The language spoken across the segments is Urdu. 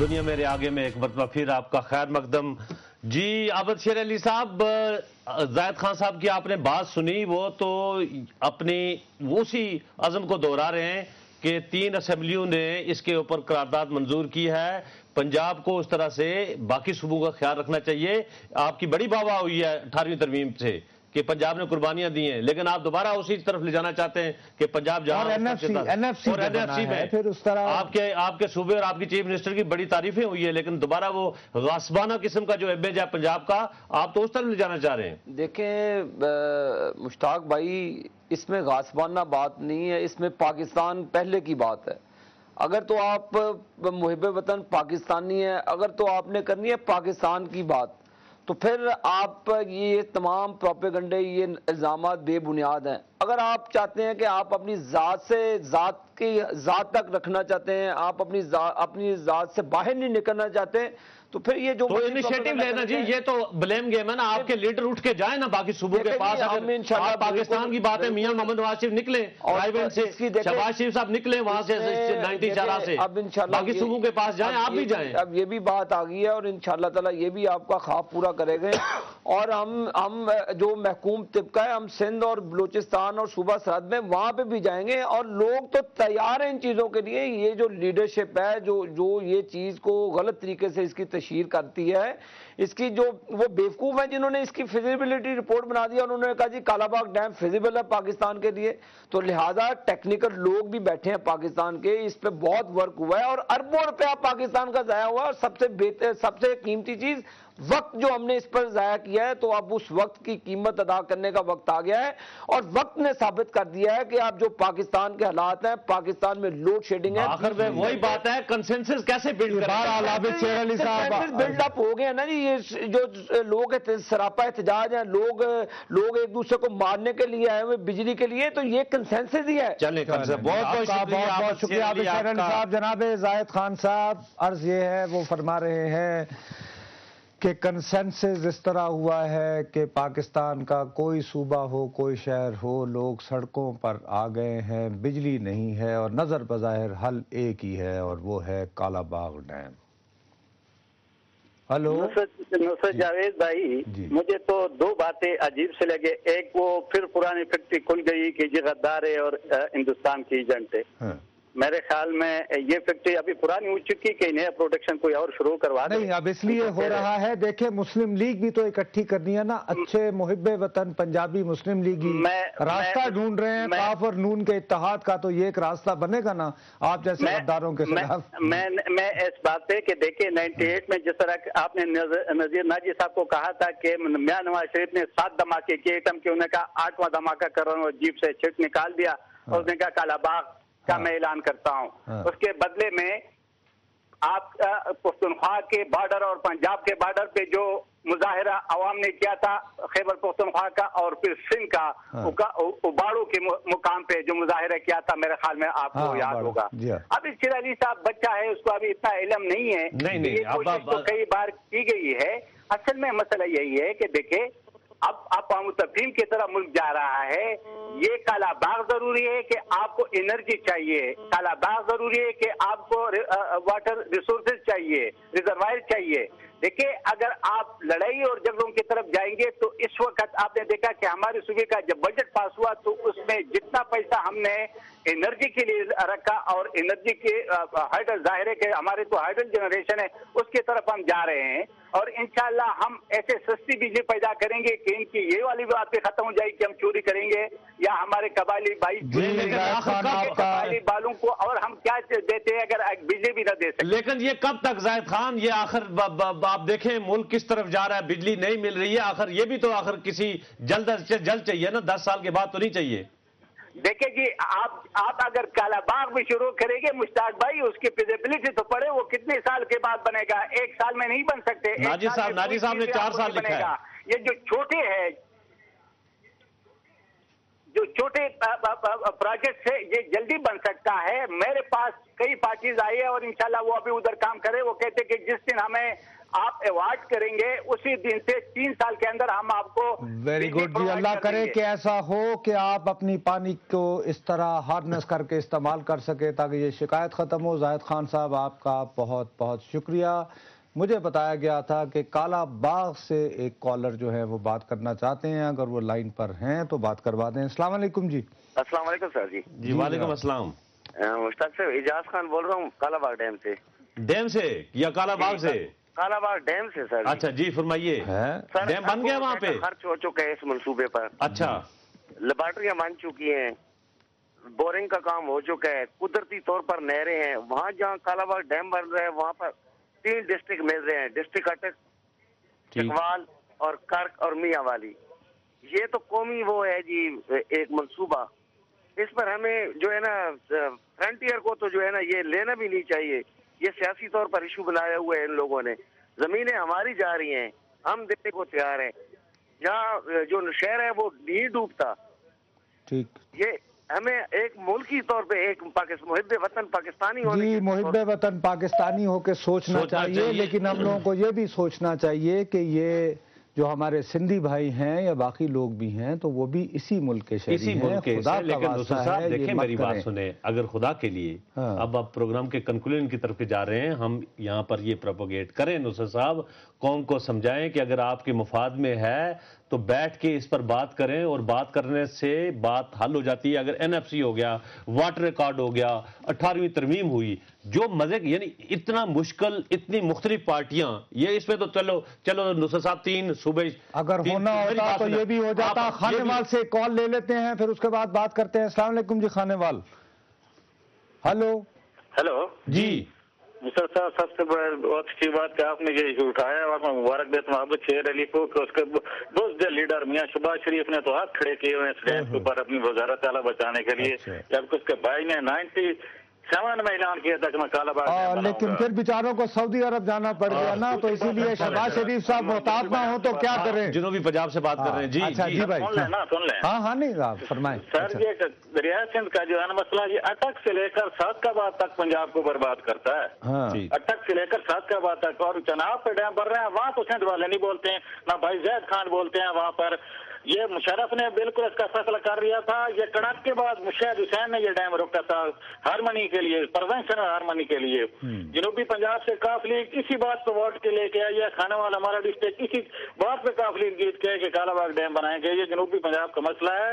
دنیا میرے آگے میں ایک مرتبہ پھر آپ کا خیر مقدم. جی عابد شیر علی صاحب، زاہد خان صاحب کی آپ نے بات سنی، وہ تو اپنی اسی عزم کو دہرا رہے ہیں کہ 3 اسمبلیوں نے اس کے اوپر قرارداد منظور کی ہے. پنجاب کو اس طرح سے باقی صوبوں کا خیال رکھنا چاہیے. آپ کی بڑی واہ واہ ہوئی ہے 18ویں ترمیم سے کہ پنجاب نے قربانیاں دی ہیں، لیکن آپ دوبارہ اسی طرف لے جانا چاہتے ہیں کہ پنجاب جہاں آپ کے صوبے اور آپ کی چیف منسٹر کی بڑی تعریفیں ہوئی ہیں، لیکن دوبارہ وہ غاصبانہ قسم کا جو امیج ہے پنجاب کا، آپ تو اس طرف لے جانا چاہ رہے ہیں. دیکھیں مشتاق بھائی، اس میں غاصبانہ بات نہیں ہے، اس میں پاکستان پہلے کی بات ہے. اگر تو آپ محب وطن پاکستانی ہیں، اگر تو آپ نے کرنی ہے پاکستان کی بات، تو پھر آپ یہ تمام پروپیگنڈے، یہ الزامات بے بنیاد ہیں. اگر آپ چاہتے ہیں کہ آپ اپنی ذات سے ذات تک رکھنا چاہتے ہیں، آپ اپنی ذات سے باہر نہیں نکلنا چاہتے، تو پھر یہ جو انیشیٹو لینا جی، یہ تو بلیم گیم ہے نا. آپ کے لیڈر اٹھ کے جائیں نا باقی صوبوں کے پاس. اگر پاکستان کی بات ہے، میاں محمد نواز شریف نکلیں سے، شہباز شریف صاحب نکلیں وہاں سے 90 چارہ سے، باقی صوبوں کے پاس جائیں، آپ بھی جائیں. اب یہ بھی بات آ گئی ہے اور انشاءاللہ تعالی یہ بھی آپ کا خواب پورا کرے گے. اور ہم جو محکوم طبقہ ہے، ہم سندھ اور بلوچستان اور صوبہ سرحد میں وہاں پہ بھی جائیں گے. اور لوگ تو تیار ہیں ان چیزوں کے لیے. یہ جو لیڈرشپ ہے جو یہ چیز کو غلط طریقے سے اس کی تشہیر کرتی ہے، اس کی جو وہ بیوقوف ہیں جنہوں نے اس کی فیزیبلٹی رپورٹ بنا دی اور انہوں نے کہا جی کالا باغ ڈیم فیزیبل ہے پاکستان کے لیے، تو لہٰذا ٹیکنیکل لوگ بھی بیٹھے ہیں پاکستان کے، اس پہ بہت ورک ہوا ہے اور اربوں روپیہ پاکستان کا ضائع ہوا. اور سب سے قیمتی چیز وقت جو ہم نے اس پر ضائع کیا ہے، تو اب اس وقت کی قیمت ادا کرنے کا وقت آ گیا ہے. اور وقت نے ثابت کر دیا ہے کہ آپ جو پاکستان کے حالات ہیں، پاکستان میں لوڈ شیڈنگ ہے. آخر میں وہی بات ہے، کنسنسس کیسے بلڈ اپ ہو گیا نا جی. یہ جو لوگ سراپا احتجاج ہیں، لوگ ایک دوسرے کو مارنے کے لیے آئے ہوئے بجلی کے لیے، تو یہ کنسنسس ہی ہے. چلیں بہت شکریہ عابد شیر علی صاحب. جناب زاہد خان صاحب، عرض یہ ہے، وہ فرما رہے ہیں کہ کنسنسس اس طرح ہوا ہے کہ پاکستان کا کوئی صوبہ ہو، کوئی شہر ہو، لوگ سڑکوں پر آ گئے ہیں، بجلی نہیں ہے اور نظر بظاہر حل ایک ہی ہے اور وہ ہے کالا باغ ڈیم. ہلو نصرت جاوید بھائی، مجھے تو 2 باتیں عجیب سے لگے. ایک وہ پھر پرانی فیکٹری کھل گئی کہ یہ غدار ہے اور ہندوستان کی ایجنٹ ہے. میرے خیال میں یہ فیکٹری ابھی پرانی ہو چکی کہ نیا پروڈکشن کوئی اور شروع کروا دے. نہیں، اب اس لیے ہو رہا ہے، دیکھیں مسلم لیگ بھی تو اکٹھی کرنی ہے نا. اچھے محب وطن پنجابی مسلم لیگی راستہ ڈھونڈ رہے ہیں کاف اور نون کے اتحاد کا، تو یہ ایک راستہ بنے گا نا آپ جیسے غداروں کے خلاف. میں اس بات پہ کہ دیکھیں 98 میں جس طرح آپ نے نذیر ناجی صاحب کو کہا تھا کہ میاں نواز شریف نے 7 دھماکے کیے، ایٹم کے، انہوں نے کہا 8واں دھماکہ کر رہا ہوں اور جیپ سے چھٹ نکال دیا اور اس نے کہا کالا باغ کا میں اعلان کرتا ہوں. اس کے بدلے میں آپ پختونخوا کے بارڈر اور پنجاب کے بارڈر پہ جو مظاہرہ عوام نے کیا تھا خیبر پختونخوا کا اور پھر سندھ کا اباڑو کے مقام پہ جو مظاہرہ کیا تھا، میرے خیال میں آپ کو یاد ہوگا. اب شیر علی صاحب بچہ ہے، اس کو ابھی اتنا علم نہیں ہے. یہ کوشش تو کئی بار کی گئی ہے. اصل میں مسئلہ یہی ہے کہ دیکھیں اب اقوام متحدہ کی طرح ملک جا رہا ہے. یہ کالا باغ ضروری ہے کہ آپ کو انرجی چاہیے، کالا باغ ضروری ہے کہ آپ کو واٹر ریسورسز چاہیے، ریزروائر چاہیے. دیکھیں اگر آپ لڑائی اور جھگڑوں کی طرف جائیں گے تو اس وقت آپ نے دیکھا کہ ہمارے صوبے کا جب بجٹ پاس ہوا تو اس میں جتنا پیسہ ہم نے انرجی کے لیے رکھا اور انرجی کے ہائیڈل، ظاہر ہے کہ ہمارے تو ہائیڈل جنریشن ہے، اس کی طرف ہم جا رہے ہیں. اور انشاءاللہ ہم ایسے سستی بجلی پیدا کریں گے کہ ان کی یہ والی بات بھی ختم ہو جائے کہ ہم چوری کریں گے یا ہمارے قبائلی بھائی قبائلی بالوں کو اور ہم کیا دیتے ہیں اگر بجلی بھی نہ دے سکتے. لیکن یہ کب تک زاہد خان؟ یہ آخر آپ دیکھیں ملک کس طرف جا رہا ہے، بجلی نہیں مل رہی ہے. آخر یہ بھی تو آخر کسی جلد چاہیے نا، 10 سال کے بعد تو نہیں چاہیے. دیکھیں جی آپ اگر کالا باغ بھی شروع کریں گے مشتاق بھائی، اس کی فیزیبلٹی تو پڑے، وہ کتنے سال کے بعد بنے گا؟ 1 سال میں نہیں بن سکتے. ناجی صاحب نے 4 سال لکھا ہے. یہ جو چھوٹے ہیں، جو چھوٹے پروجیکٹ ہے، یہ جلدی بن سکتا ہے. میرے پاس کئی پارٹیز آئی ہے اور انشاءاللہ وہ ابھی ادھر کام کرے. وہ کہتے کہ جس دن ہمیں آپ ایوارڈ کریں گے اسی دن سے 3 سال کے اندر ہم آپ کو ویری گڈ جی، اللہ کرے کہ ایسا ہو کہ آپ اپنی پانی کو اس طرح ہارنس کر کے استعمال کر سکے تاکہ یہ شکایت ختم ہو۔ زاہد خان صاحب آپ کا بہت بہت شکریہ۔ مجھے بتایا گیا تھا کہ کالا باغ سے ایک کالر جو ہے وہ بات کرنا چاہتے ہیں، اگر وہ لائن پر ہیں تو بات کروا دیں۔ السلام علیکم جی۔ السلام علیکم سر جی۔ جی وعلیکم السلام۔ مشتاق صاحب اجاز خان بول رہا ہوں کالا باغ ڈیم سے۔ ڈیم سے یا کالا باغ سے؟ کالا باغ ڈیم سے سر۔ اچھا جی فرمائیے، ڈیم بن گیا وہاں پہ؟ خرچ ہو چکا ہے اس منصوبے پر۔ اچھا، لیبارٹریاں بن چکی ہیں، بورنگ کا کام ہو چکا ہے، قدرتی طور پر نہریں ہیں۔ وہاں جہاں کالا باغ ڈیم بن رہا ہے وہاں پر 3 ڈسٹرکٹ مل رہے ہیں، ڈسٹرکٹ اٹک، چکوال اور کرک اور میاں والی۔ یہ تو قومی وہ ہے جی ایک منصوبہ، اس پر ہمیں جو ہے نا فرنٹیئر کو تو جو ہے نا یہ لینا بھی نہیں چاہیے۔ یہ سیاسی طور پر ایشو بنایا ہوا ہے ان لوگوں نے۔ زمینیں ہماری جا رہی ہیں، ہم دینے کو تیار ہیں۔ جہاں جو شہر ہے وہ نہیں ڈوبتا۔ ٹھیک، یہ ہمیں ایک ملکی طور پہ ایک محب وطن پاکستانی ہونے جی، محب وطن پاکستانی ہو کے سوچنا چاہیے، لیکن ہم لوگوں کو یہ بھی سوچنا چاہیے کہ یہ جو ہمارے سندھی بھائی ہیں یا باقی لوگ بھی ہیں تو وہ بھی اسی ملک کے شہری ہیں۔ خدا کا واسطہ ہے، دیکھیں میری بات سنیں، اگر خدا کے لیے اب آپ پروگرام کے کنکلوژن کی طرف جا رہے ہیں، ہم یہاں پر یہ پروپوگیٹ کریں، نصرت صاحب قوم کو سمجھائیں کہ اگر آپ کے مفاد میں ہے تو بیٹھ کے اس پر بات کریں، اور بات کرنے سے بات حل ہو جاتی ہے۔ اگر این ایف سی ہو گیا، واٹر ریکارڈ ہو گیا، 18ویں ترمیم ہوئی، جو مزے یعنی اتنا مشکل، اتنی مختلف پارٹیاں، یہ اس میں تو چلو نصرت صاحب 3 صوبے اگر ہونا ہوتا تو یہ بھی ہو جاتا۔ خانے وال سے کال لے لیتے ہیں، پھر اس کے بعد بات کرتے ہیں۔ السلام علیکم جی خانے وال۔ ہلو ہیلو جی مصر صاحب، سب سے بہت اچھی بات کہ آپ نے یہ اٹھایا، اور میں مبارک دیتا ہوں محمد شیر علی کو کہ اس کے دوست لیڈر میاں شہباز شریف نے تو ہاتھ کھڑے کیے ہوئے ہیں اس ڈیم کے اوپر اپنی وزارت اعلیٰ بچانے کے لیے، جبکہ اس کے بھائی نے 97 میں اعلان کیا تھا کہ میں کالا باغ ڈیم بناؤں گا۔ لیکن پھر بیچاروں کو سعودی عرب جانا پڑ گیا نا، تو اسی لیے شہباز شریف صاحب محتاط نہ ہو تو کیا کریں؟ جنوبی پنجاب سے بات کر رہے ہیں جی۔ اچھا جی بھائی، سن لیں ہاں نہیں آپ فرمائیں سر۔ یہ ریاست سندھ کا جو ہے نا مسئلہ، یہ اٹک سے لے کر سعدکاباد تک پنجاب کو برباد کرتا ہے۔ ہاں اٹک سے لے کر سعدکاباد تک، اور چناب پہ ڈیم بن رہے ہیں وہاں تو سندھ والے نہیں بولتے ہیں، نہ بھائی زید خان بولتے ہیں وہاں پر۔ یہ مشرف نے بالکل اس کا فیصلہ کر لیا تھا۔ یہ کڑک کے بعد مشاہد حسین نے یہ ڈیم روکا تھا ہارمنی کے لیے، پروینشن ہارمنی کے لیے۔ جنوبی پنجاب سے کاف لیگ اسی بات پہ ووٹ کے لے کے آئی ہے، کھانے والا ہمارا ڈسٹرکٹ اسی بات پہ کاف لیگ جیت کے کہ کالا باغ ڈیم بنائیں گے۔ یہ جنوبی پنجاب کا مسئلہ ہے،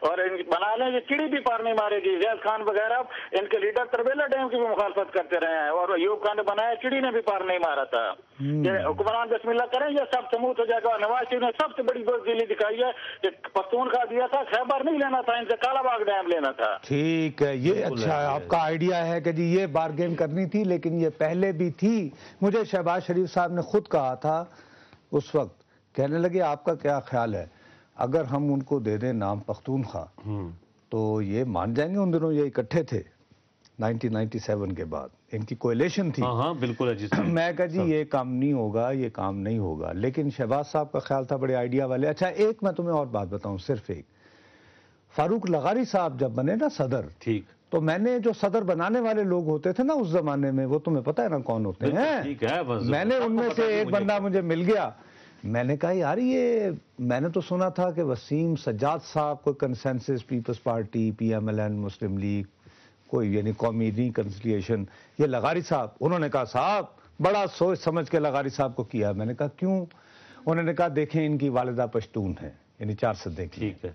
اور بنا لیں، یہ چڑی بھی پار نہیں مارے گی۔ زید خان وغیرہ ان کے لیڈر تربیلا ڈیم کی بھی مخالفت کرتے رہے ہیں، اور ایوب خان نے بنایا، چڑی نے بھی پار نہیں مارا تھا۔ یہ حکمران بسم اللہ کریں، یہ سب سموت ہو جائے گا۔ نواز شریف نے سب سے بڑی بزدلی دکھائی ہے کہ پختونخوا دیا تھا، خیبر نہیں لینا تھا، ان سے کالا باغ ڈیم لینا تھا۔ ٹھیک ہے، یہ اچھا ہے، آپ کا آئیڈیا ہے کہ جی یہ بارگین کرنی تھی، لیکن یہ پہلے بھی تھی۔ مجھے شہباز شریف صاحب نے خود کہا تھا اس وقت، کہنے لگے آپ کا کیا خیال ہے اگر ہم ان کو دے دیں نام پختونخوا تو یہ مان جائیں گے؟ ان دنوں یہ اکٹھے تھے 1997 کے بعد، ان کی کوئلیشن تھی۔ ہاں بالکل ہے۔ میں کہا جی یہ کام نہیں ہوگا، یہ کام نہیں ہوگا، لیکن شہباز صاحب کا خیال تھا بڑے آئیڈیا والے۔ اچھا ایک میں تمہیں اور بات بتاؤں، صرف ایک، فاروق لغاری صاحب جب بنے نا صدر، ٹھیک، تو میں نے جو صدر بنانے والے لوگ ہوتے تھے نا اس زمانے میں، وہ تمہیں پتہ ہے نا کون ہوتے ہیں؟ ٹھیک ہے، میں نے ان میں سے ایک بندہ مجھے مل گیا، میں نے کہا یار یہ میں نے تو سنا تھا کہ وسیم سجاد صاحب کو کنسنسس پیپلز پارٹی، پی ایم ایل این، مسلم لیگ، کوئی یعنی قومی ریکنسیلیشن، یہ لغاری صاحب، انہوں نے کہا صاحب بڑا سوچ سمجھ کے لغاری صاحب کو کیا۔ میں نے کہا کیوں؟ انہوں نے کہا دیکھیں ان کی والدہ پشتون ہے، یعنی 4 صدے کی، ٹھیک ہے،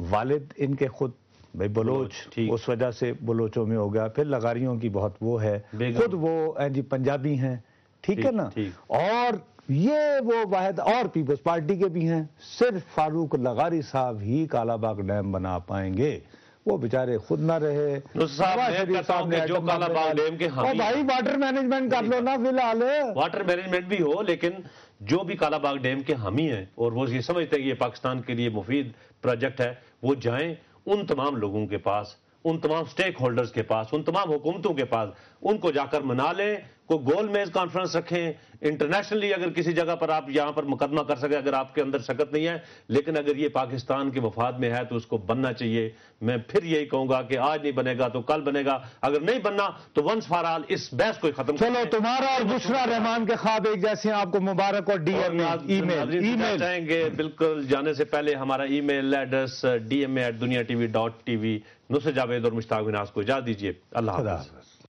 والد ان کے خود بھائی بلوچ، اس وجہ سے بلوچوں میں ہو گیا، پھر لغاریوں کی بہت وہ ہے، خود وہ جی پنجابی ہیں، ٹھیک ہے نا، اور یہ وہ واحد، اور پیپلز پارٹی کے بھی ہیں، صرف فاروق لغاری صاحب ہی کالا باغ ڈیم بنا پائیں گے، وہ بیچارے خود نہ رہے۔ جو کالا باغ ڈیم کے بھائی واٹر مینجمنٹ کر لو نا فی الحال، واٹر مینجمنٹ بھی ہو، لیکن جو بھی کالا باغ ڈیم کے حامی ہیں اور وہ یہ سمجھتے ہیں کہ یہ پاکستان کے لیے مفید پروجیکٹ ہے، وہ جائیں ان تمام لوگوں کے پاس، ان تمام سٹیک ہولڈرز کے پاس، ان تمام حکومتوں کے پاس، ان کو جا کر منا لیں، کوئی گول میز کانفرنس رکھیں، انٹرنیشنلی اگر کسی جگہ پر آپ یہاں پر مقدمہ کر سکیں اگر آپ کے اندر شکت نہیں ہے، لیکن اگر یہ پاکستان کے مفاد میں ہے تو اس کو بننا چاہیے۔ میں پھر یہی کہوں گا کہ آج نہیں بنے گا تو کل بنے گا، اگر نہیں بننا تو ونس فار آل اس بحث کو ختم کریں۔ چلو تمہارا اور بشرا رحمان کے خواب ایک جیسے ہیں، آپ کو مبارک اور ڈی ایم اے چاہیں گے بالکل جانے سے پہلے ہمارا ای میل ایڈریس dma@duniatv.tv۔ نصرت جاوید اور مشتاق مناز کو اجازت دیجیے، اللہ حافظ۔